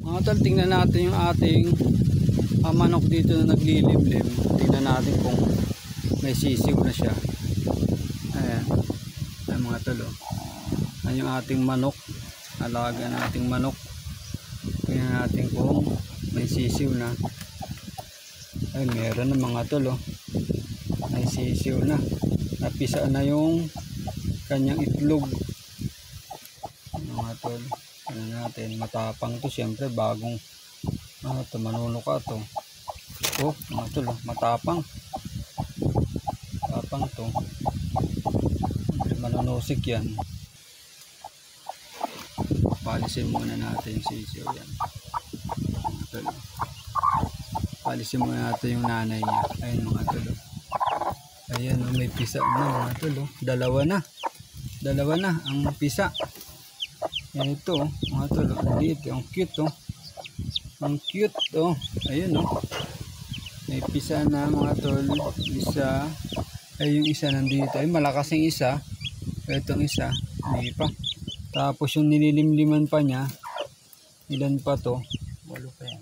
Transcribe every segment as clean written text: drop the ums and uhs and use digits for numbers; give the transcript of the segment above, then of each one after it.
Mga tol, tingnan natin yung ating manok dito na naglilimlim. Tingnan natin kung may sisiw na siya. Ayan. Ayan mga tol. Ayan yung ating manok. Alaga nating manok. Tingnan natin kung may sisiw na. Ay, meron na mga tol. May sisiw na. Napisa na yung kanyang itlog. Mga tol. Ano natin, matapang to siyempre, bagong manuno ka to. Oh mga tol, matapang to, manunusik yan. Palisin muna natin si sisiw yan, mga tol. Palisin muna natin yung nanay niya. Ayun mga tol, ayan may pisa na mga tol. Dalawa na ang pisa. Yan ito mga tol, ang cute ang cute ayun may pisa na mga tol. Isa ay yung isa nandito, ay malakas yung isa, itong isa hindi pa. Tapos yung nililimliman pa niya, ilan pa to, 8 pa yan.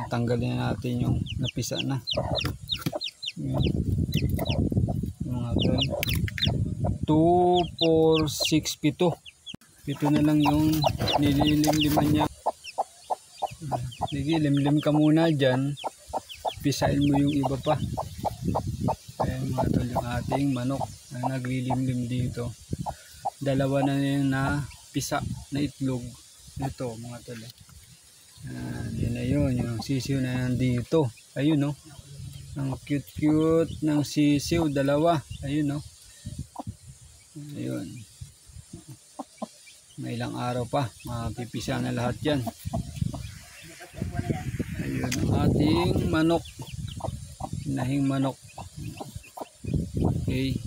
Tanggalin natin yung napisa na. Yan. Mga tol, 2, 4, 6, 7 na lang yung nililimliman niya. Sige, limlim ka muna dyan, pisain mo yung iba pa. Ayan mga tol, yung ating manok na naglilimlim dito. Dalawa na yun na pisa na itlog nito mga tol. Yan na yun, yung sisiw na nandito. Ayun ang cute ng sisiw, dalawa. Ayun ayun, may ilang araw pa mapipisa na lahat yan. Ayun ang ating manok, hinahing manok. Okay.